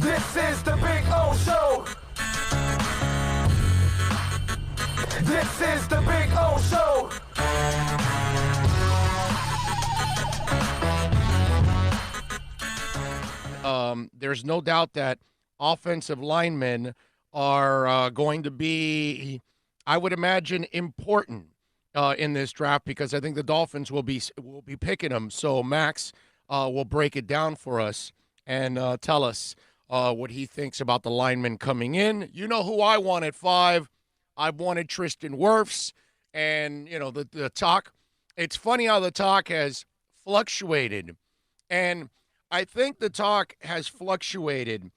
This is the Big O Show. This is the Big O Show. There's no doubt that offensive linemen are going to be, I would imagine, important in this draft because I think the Dolphins will be picking them. So Max will break it down for us and tell us what he thinks about the linemen coming in. You know who I want at 5. I've wanted Tristan Wirfs, and you know the talk. It's funny how the talk has fluctuated, and I think the talk has fluctuated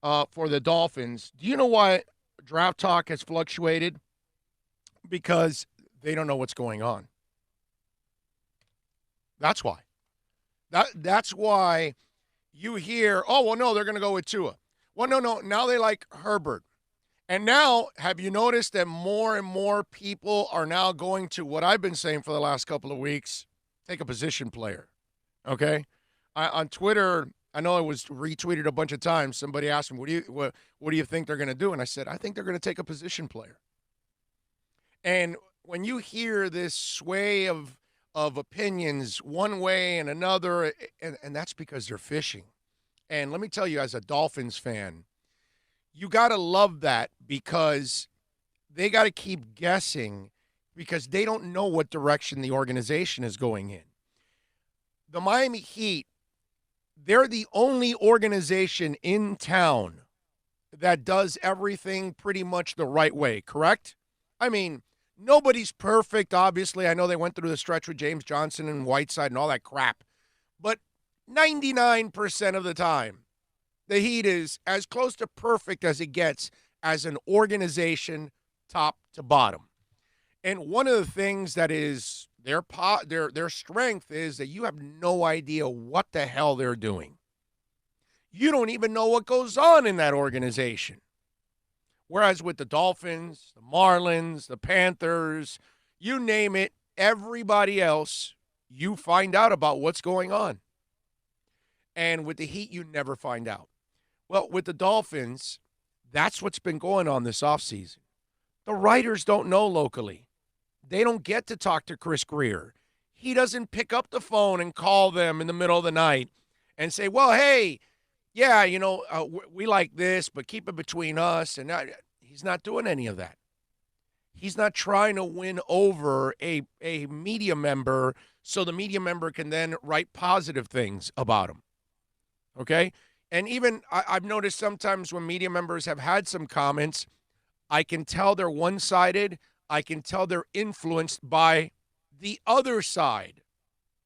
for the Dolphins. Do you know why draft talk has fluctuated? Because they don't know what's going on. That's why. That's why you hear, oh, well, no, they're going to go with Tua. Well, no, now they like Herbert. And now, have you noticed that more and more people are now going to what I've been saying for the last couple of weeks, take a position player, okay? On Twitter, I know it was retweeted a bunch of times. Somebody asked me, what do you think they're going to do? And I said, I think they're going to take a position player. And when you hear this sway of opinions one way and another, and that's because they're fishing. And let me tell you, as a Dolphins fan, you got to love that because they got to keep guessing because they don't know what direction the organization is going in. The Miami Heat, they're the only organization in town that does everything pretty much the right way, correct? I mean, nobody's perfect, obviously. I know they went through the stretch with James Johnson and Whiteside and all that crap. But 99% of the time, the Heat is as close to perfect as it gets as an organization, top to bottom. And one of the things that is their strength is that you have no idea what the hell they're doing. You don't even know what goes on in that organization. Whereas with the Dolphins, the Marlins, the Panthers, you name it, everybody else, you find out about what's going on. And with the Heat, you never find out. Well, with the Dolphins, that's what's been going on this offseason. The writers don't know locally. They don't get to talk to Chris Greer. He doesn't pick up the phone and call them in the middle of the night and say, well, hey, yeah, you know, we like this, but keep it between us. And he's not doing any of that. He's not trying to win over a media member so the media member can then write positive things about him. Okay? And even I've noticed sometimes when media members have had some comments, I can tell they're one-sided. I can tell they're influenced by the other side,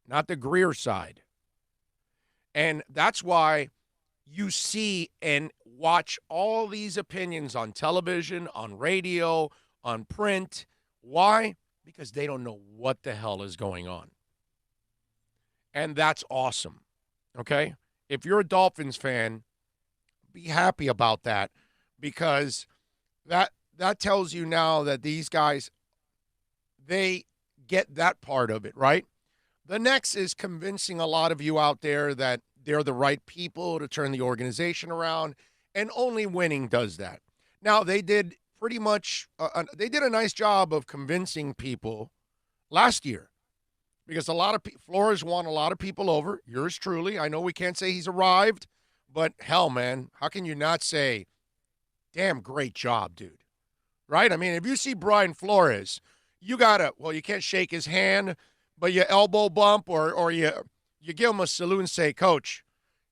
not the Greer side. And that's why you see and watch all these opinions on television, on radio, on print. Why? Because they don't know what the hell is going on. And that's awesome, okay? If you're a Dolphins fan, be happy about that because that tells you now that these guys, they get that part of it, right? The next is convincing a lot of you out there that they're the right people to turn the organization around, and only winning does that. Now, they did pretty much they did a nice job of convincing people last year because a lot of Flores won a lot of people over, yours truly. I know we can't say he's arrived, but hell, man, how can you not say, damn great job, dude? Right? I mean, if you see Brian Flores, you can't shake his hand, but you elbow bump or you give him a salute and say, Coach,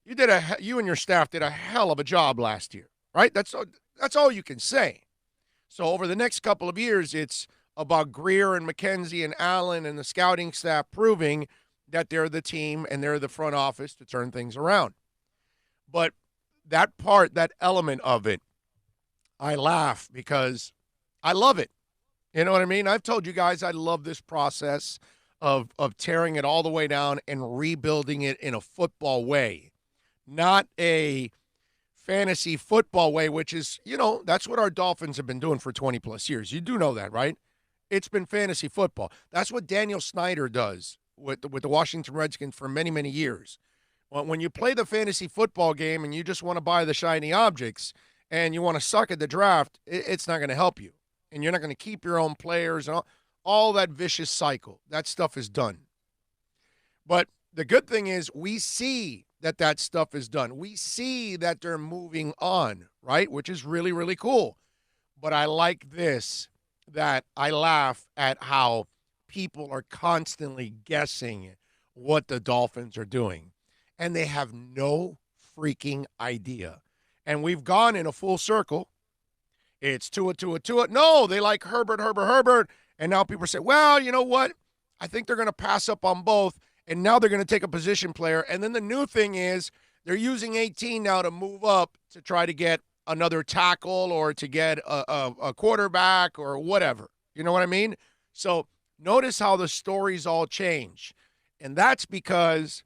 you and your staff did a hell of a job last year, right? That's all you can say. So over the next couple of years, it's about Greer and McKenzie and Allen and the scouting staff proving that they're the team and they're the front office to turn things around. But that part, that element of it, I laugh because I love it. You know what I mean? I've told you guys I love this process of tearing it all the way down and rebuilding it in a football way, not a fantasy football way, which is, that's what our Dolphins have been doing for 20-plus years. You do know that, right? It's been fantasy football. That's what Daniel Snyder does with the Washington Redskins for many, many years. When you play the fantasy football game and you just want to buy the shiny objects and you want to suck at the draft, it's not going to help you. And you're not going to keep your own players and all that vicious cycle. That stuff is done. But the good thing is we see that stuff is done. We see that they're moving on, right? Which is really, really cool. But I like this, that I laugh at how people are constantly guessing what the Dolphins are doing. And they have no freaking idea. And we've gone in a full circle. It's Tua. No, they like Herbert. And now people say, well, you know what? I think they're going to pass up on both. And now they're going to take a position player. And then the new thing is they're using 18 now to move up to try to get another tackle or to get a quarterback or whatever. You know what I mean? So notice how the stories all change. And that's because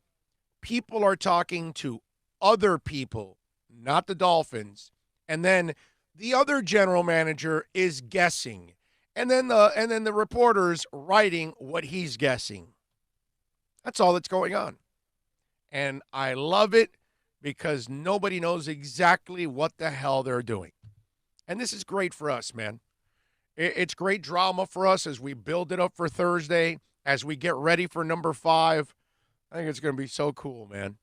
people are talking to other people, not the Dolphins. And then the other general manager is guessing. And then the reporter's writing what he's guessing. That's all that's going on. And I love it because nobody knows exactly what the hell they're doing. And this is great for us, man. It's great drama for us as we build it up for Thursday, as we get ready for number 5. I think it's going to be so cool, man.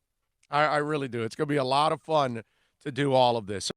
I really do. It's going to be a lot of fun to do all of this.